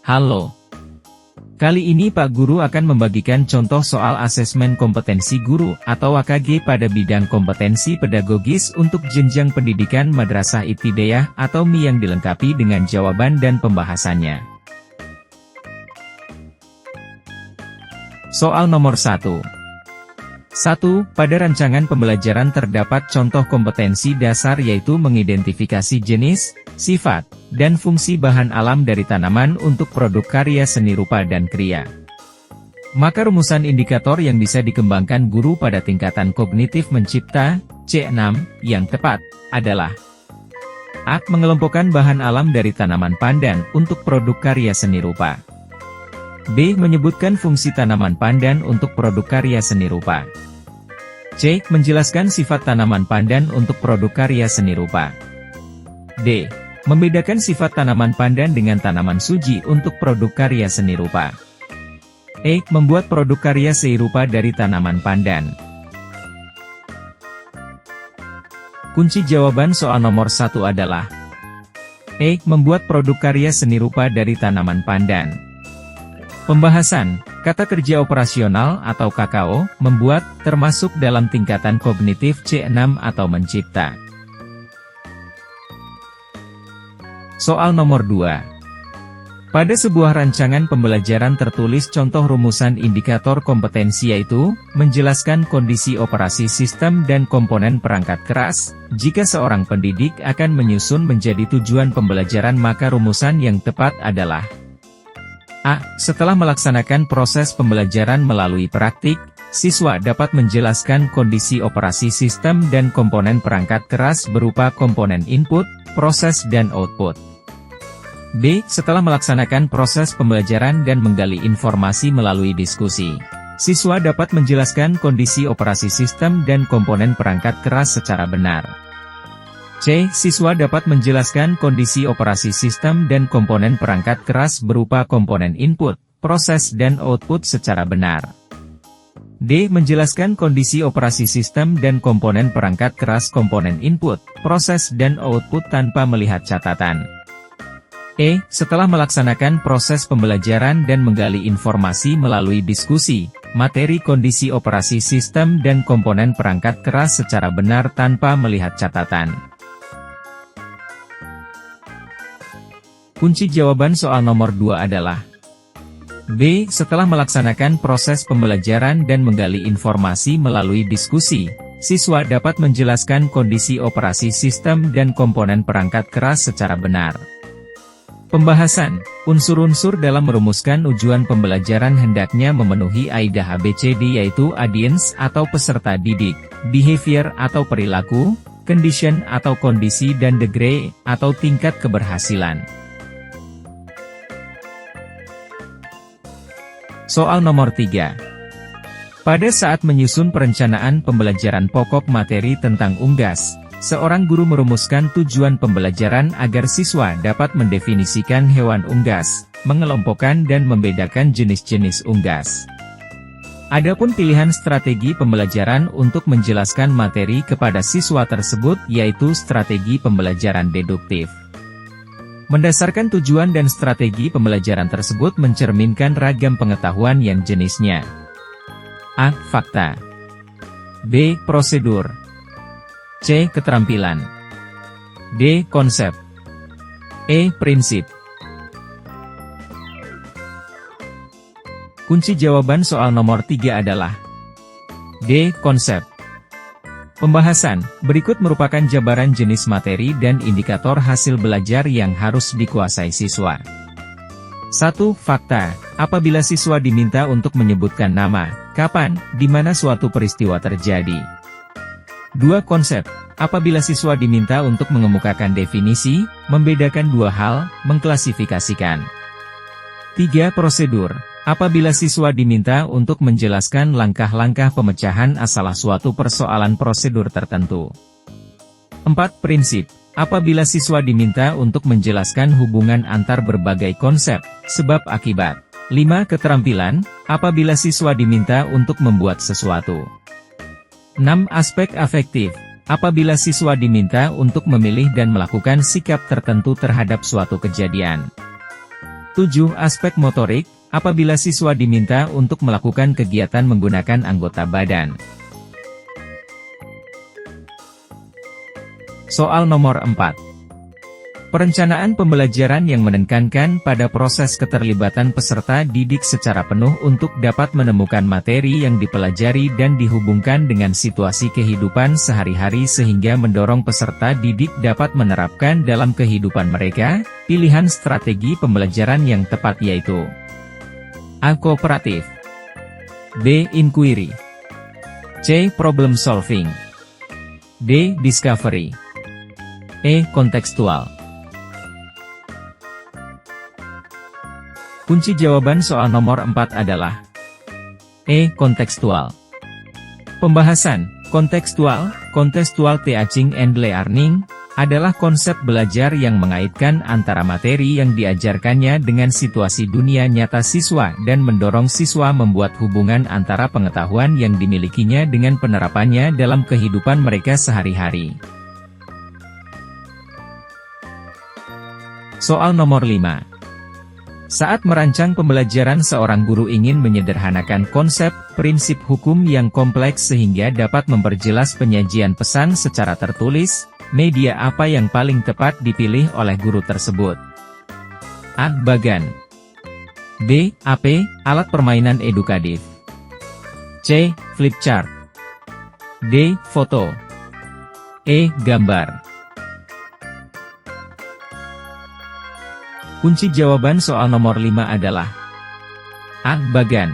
Halo. Kali ini Pak Guru akan membagikan contoh soal asesmen kompetensi guru atau AKG pada bidang kompetensi pedagogis untuk jenjang pendidikan Madrasah Ibtidaiyah atau MI yang dilengkapi dengan jawaban dan pembahasannya. Soal nomor 1. 1. Pada rancangan pembelajaran terdapat contoh kompetensi dasar yaitu mengidentifikasi jenis, sifat, dan fungsi bahan alam dari tanaman untuk produk karya seni rupa dan kriya. Maka rumusan indikator yang bisa dikembangkan guru pada tingkatan kognitif mencipta, C6, yang tepat, adalah A. Mengelompokkan bahan alam dari tanaman pandan untuk produk karya seni rupa. B. Menyebutkan fungsi tanaman pandan untuk produk karya seni rupa. C. Menjelaskan sifat tanaman pandan untuk produk karya seni rupa. D. Membedakan sifat tanaman pandan dengan tanaman suji untuk produk karya seni rupa. E. Membuat produk karya seni rupa dari tanaman pandan. Kunci jawaban soal nomor 1 adalah E. Membuat produk karya seni rupa dari tanaman pandan. Pembahasan, kata kerja operasional atau KKO, membuat, termasuk dalam tingkatan kognitif C6 atau mencipta. Soal nomor 2. Pada sebuah rancangan pembelajaran tertulis contoh rumusan indikator kompetensi yaitu, menjelaskan kondisi operasi sistem dan komponen perangkat keras. Jika seorang pendidik akan menyusun menjadi tujuan pembelajaran maka rumusan yang tepat adalah A. Setelah melaksanakan proses pembelajaran melalui praktik, siswa dapat menjelaskan kondisi operasi sistem dan komponen perangkat keras berupa komponen input, proses dan output. B. Setelah melaksanakan proses pembelajaran dan menggali informasi melalui diskusi, siswa dapat menjelaskan kondisi operasi sistem dan komponen perangkat keras secara benar. C. Siswa dapat menjelaskan kondisi operasi sistem dan komponen perangkat keras berupa komponen input, proses dan output secara benar. D. Menjelaskan kondisi operasi sistem dan komponen perangkat keras komponen input, proses dan output tanpa melihat catatan. E. Setelah melaksanakan proses pembelajaran dan menggali informasi melalui diskusi, materi kondisi operasi sistem dan komponen perangkat keras secara benar tanpa melihat catatan. Kunci jawaban soal nomor 2 adalah B. Setelah melaksanakan proses pembelajaran dan menggali informasi melalui diskusi, siswa dapat menjelaskan kondisi operasi sistem dan komponen perangkat keras secara benar. Pembahasan, unsur-unsur dalam merumuskan tujuan pembelajaran hendaknya memenuhi AIDA ABCD yaitu audience atau peserta didik, behavior atau perilaku, condition atau kondisi dan degree atau tingkat keberhasilan. Soal nomor 3. Pada saat menyusun perencanaan pembelajaran pokok materi tentang unggas, seorang guru merumuskan tujuan pembelajaran agar siswa dapat mendefinisikan hewan unggas, mengelompokkan dan membedakan jenis-jenis unggas. Adapun pilihan strategi pembelajaran untuk menjelaskan materi kepada siswa tersebut yaitu strategi pembelajaran deduktif. Mendasarkan tujuan dan strategi pembelajaran tersebut mencerminkan ragam pengetahuan yang jenisnya. A. Fakta. B. Prosedur. C. Keterampilan. D. Konsep. E. Prinsip. Kunci jawaban soal nomor 3 adalah D. Konsep. Pembahasan, berikut merupakan jabaran jenis materi dan indikator hasil belajar yang harus dikuasai siswa. 1. Fakta, apabila siswa diminta untuk menyebutkan nama, kapan, di mana suatu peristiwa terjadi. 2. Konsep, apabila siswa diminta untuk mengemukakan definisi, membedakan dua hal, mengklasifikasikan. 3. Prosedur, apabila siswa diminta untuk menjelaskan langkah-langkah pemecahan salah suatu persoalan prosedur tertentu. 4. Prinsip, apabila siswa diminta untuk menjelaskan hubungan antar berbagai konsep, sebab akibat. 5. Keterampilan, apabila siswa diminta untuk membuat sesuatu. 6. Aspek afektif, apabila siswa diminta untuk memilih dan melakukan sikap tertentu terhadap suatu kejadian. 7. Aspek motorik, apabila siswa diminta untuk melakukan kegiatan menggunakan anggota badan. Soal nomor 4. Perencanaan pembelajaran yang menekankan pada proses keterlibatan peserta didik secara penuh untuk dapat menemukan materi yang dipelajari dan dihubungkan dengan situasi kehidupan sehari-hari sehingga mendorong peserta didik dapat menerapkan dalam kehidupan mereka. Pilihan strategi pembelajaran yang tepat yaitu A. Kooperatif, B. Inquiry, C. Problem solving, D. Discovery, E. Kontekstual. Kunci jawaban soal nomor 4 adalah E. Kontekstual. Pembahasan kontekstual. Contextual teaching and learning adalah konsep belajar yang mengaitkan antara materi yang diajarkannya dengan situasi dunia nyata siswa dan mendorong siswa membuat hubungan antara pengetahuan yang dimilikinya dengan penerapannya dalam kehidupan mereka sehari-hari. Soal nomor 5. Saat merancang pembelajaran, seorang guru ingin menyederhanakan konsep, prinsip hukum yang kompleks sehingga dapat memperjelas penyajian pesan secara tertulis. Media apa yang paling tepat dipilih oleh guru tersebut? A. Bagan, B. AP, alat permainan edukatif, C. Flipchart, D. Foto, E. Gambar. Kunci jawaban soal nomor 5 adalah A. Bagan.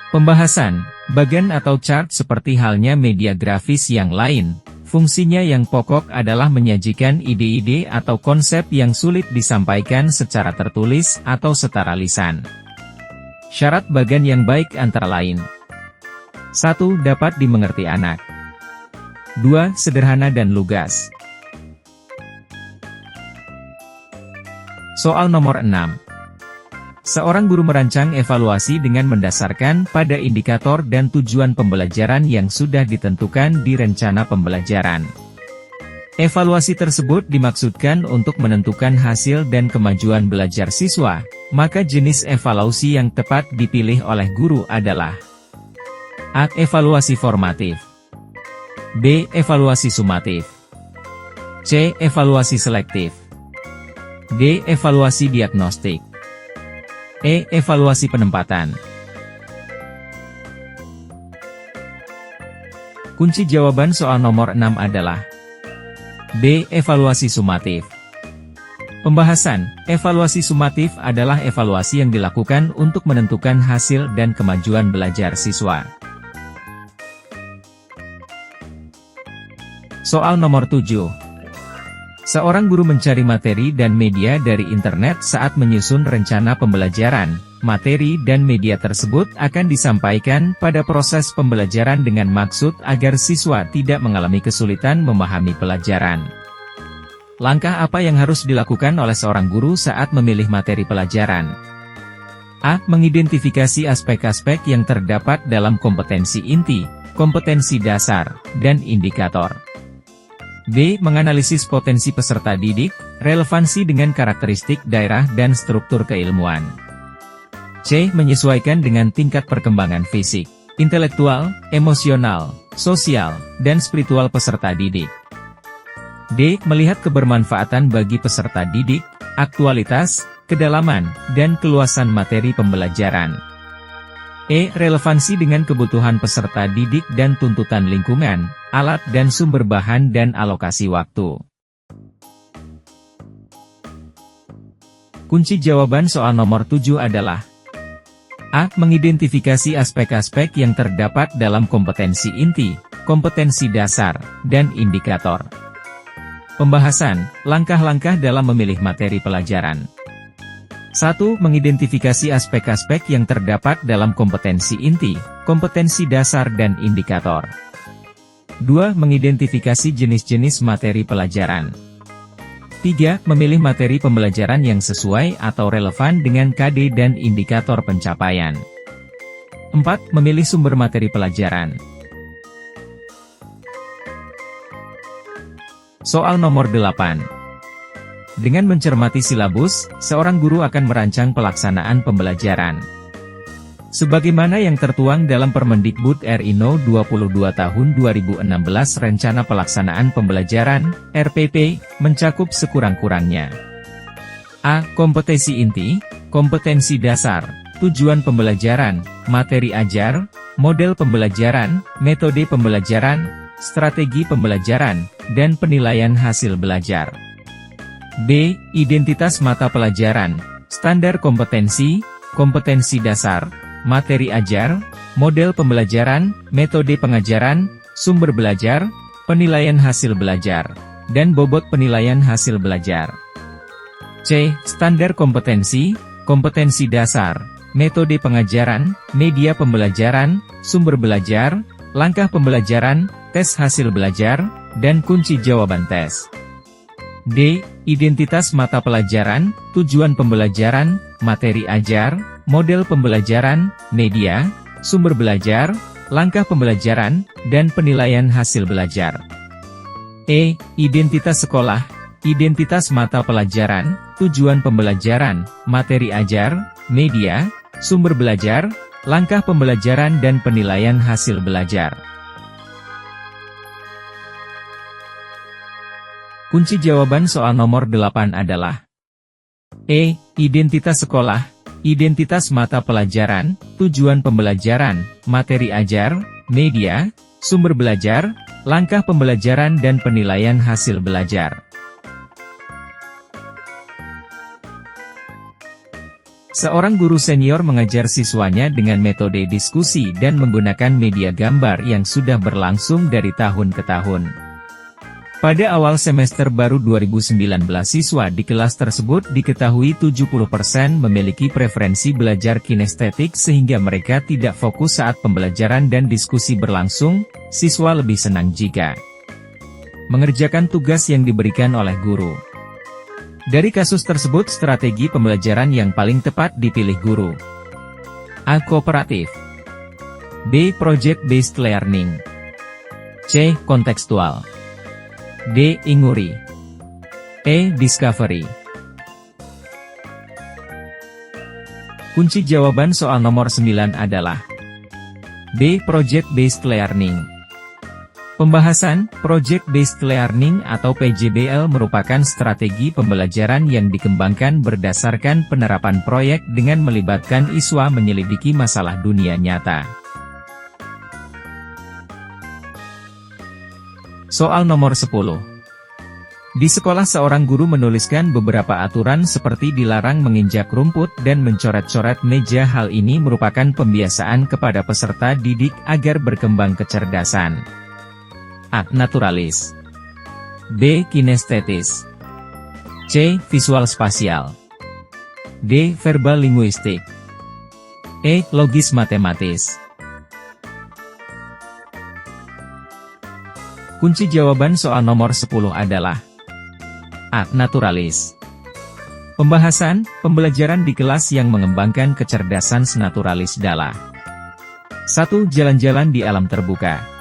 Pembahasan bagan atau chart seperti halnya media grafis yang lain, fungsinya yang pokok adalah menyajikan ide-ide atau konsep yang sulit disampaikan secara tertulis atau secara lisan. Syarat bagan yang baik antara lain: 1. Dapat dimengerti anak, 2. Sederhana dan lugas. Soal nomor 6. Seorang guru merancang evaluasi dengan mendasarkan pada indikator dan tujuan pembelajaran yang sudah ditentukan di rencana pembelajaran. Evaluasi tersebut dimaksudkan untuk menentukan hasil dan kemajuan belajar siswa, maka jenis evaluasi yang tepat dipilih oleh guru adalah A. Evaluasi formatif, B. Evaluasi sumatif, C. Evaluasi selektif, D. Evaluasi diagnostik, E. Evaluasi penempatan. Kunci jawaban soal nomor 6 adalah B. Evaluasi sumatif. Pembahasan evaluasi sumatif adalah evaluasi yang dilakukan untuk menentukan hasil dan kemajuan belajar siswa. Soal nomor 7. Seorang guru mencari materi dan media dari internet saat menyusun rencana pembelajaran. Materi dan media tersebut akan disampaikan pada proses pembelajaran dengan maksud agar siswa tidak mengalami kesulitan memahami pelajaran. Langkah apa yang harus dilakukan oleh seorang guru saat memilih materi pelajaran? A. Mengidentifikasi aspek-aspek yang terdapat dalam kompetensi inti, kompetensi dasar, dan indikator. B. Menganalisis potensi peserta didik, relevansi dengan karakteristik daerah dan struktur keilmuan. C. Menyesuaikan dengan tingkat perkembangan fisik, intelektual, emosional, sosial, dan spiritual peserta didik. D. Melihat kebermanfaatan bagi peserta didik, aktualitas, kedalaman, dan keluasan materi pembelajaran. E. Relevansi dengan kebutuhan peserta didik dan tuntutan lingkungan, alat dan sumber bahan dan alokasi waktu. Kunci jawaban soal nomor 7 adalah A. Mengidentifikasi aspek-aspek yang terdapat dalam kompetensi inti, kompetensi dasar, dan indikator. Pembahasan langkah-langkah dalam memilih materi pelajaran. 1. Mengidentifikasi aspek-aspek yang terdapat dalam kompetensi inti, kompetensi dasar dan indikator. 2. Mengidentifikasi jenis-jenis materi pelajaran. 3. Memilih materi pembelajaran yang sesuai atau relevan dengan KD dan indikator pencapaian. 4. Memilih sumber materi pelajaran. Soal nomor 8. Dengan mencermati silabus, seorang guru akan merancang pelaksanaan pembelajaran. Sebagaimana yang tertuang dalam Permendikbud RI No. 22 Tahun 2016 Rencana Pelaksanaan Pembelajaran, RPP, mencakup sekurang-kurangnya. A. Kompetensi inti, kompetensi dasar, tujuan pembelajaran, materi ajar, model pembelajaran, metode pembelajaran, strategi pembelajaran, dan penilaian hasil belajar. B. Identitas mata pelajaran, standar kompetensi, kompetensi dasar, materi ajar, model pembelajaran, metode pengajaran, sumber belajar, penilaian hasil belajar, dan bobot penilaian hasil belajar. C. Standar kompetensi, kompetensi dasar, metode pengajaran, media pembelajaran, sumber belajar, langkah pembelajaran, tes hasil belajar, dan kunci jawaban tes. D. Identitas mata pelajaran, tujuan pembelajaran, materi ajar, model pembelajaran, media, sumber belajar, langkah pembelajaran, dan penilaian hasil belajar. E. Identitas sekolah, identitas mata pelajaran, tujuan pembelajaran, materi ajar, media, sumber belajar, langkah pembelajaran dan penilaian hasil belajar. Kunci jawaban soal nomor 8 adalah E. Identitas sekolah, identitas mata pelajaran, tujuan pembelajaran, materi ajar, media, sumber belajar, langkah pembelajaran dan penilaian hasil belajar. Seorang guru senior mengajar siswanya dengan metode diskusi dan menggunakan media gambar yang sudah berlangsung dari tahun ke tahun. Pada awal semester baru 2019 siswa di kelas tersebut diketahui 70% memiliki preferensi belajar kinestetik sehingga mereka tidak fokus saat pembelajaran dan diskusi berlangsung. Siswa lebih senang jika mengerjakan tugas yang diberikan oleh guru. Dari kasus tersebut strategi pembelajaran yang paling tepat dipilih guru. A. Kooperatif. B. Project-based learning. C. Kontekstual. D. Inguri. E. Discovery. Kunci jawaban soal nomor 9 adalah B. Project-based learning. Pembahasan Project-based learning atau PJBL merupakan strategi pembelajaran yang dikembangkan berdasarkan penerapan proyek dengan melibatkan siswa menyelidiki masalah dunia nyata. Soal nomor 10. Di sekolah seorang guru menuliskan beberapa aturan seperti dilarang menginjak rumput dan mencoret-coret meja. Hal ini merupakan pembiasaan kepada peserta didik agar berkembang kecerdasan. A. Naturalis. B. Kinestetis. C. Visual spasial. D. Verbal linguistik. E. Logis matematis. Kunci jawaban soal nomor 10 adalah A. Naturalis. Pembahasan, pembelajaran di kelas yang mengembangkan kecerdasan naturalis adalah 1. Jalan-jalan di alam terbuka.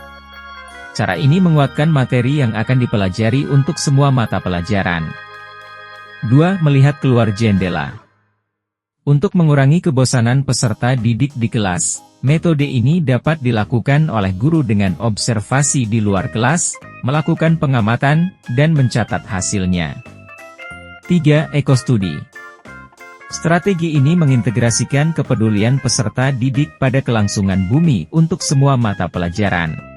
Cara ini menguatkan materi yang akan dipelajari untuk semua mata pelajaran. 2. Melihat keluar jendela. Untuk mengurangi kebosanan peserta didik di kelas, metode ini dapat dilakukan oleh guru dengan observasi di luar kelas, melakukan pengamatan, dan mencatat hasilnya. 3. Ekostudi. Strategi ini mengintegrasikan kepedulian peserta didik pada kelangsungan bumi untuk semua mata pelajaran.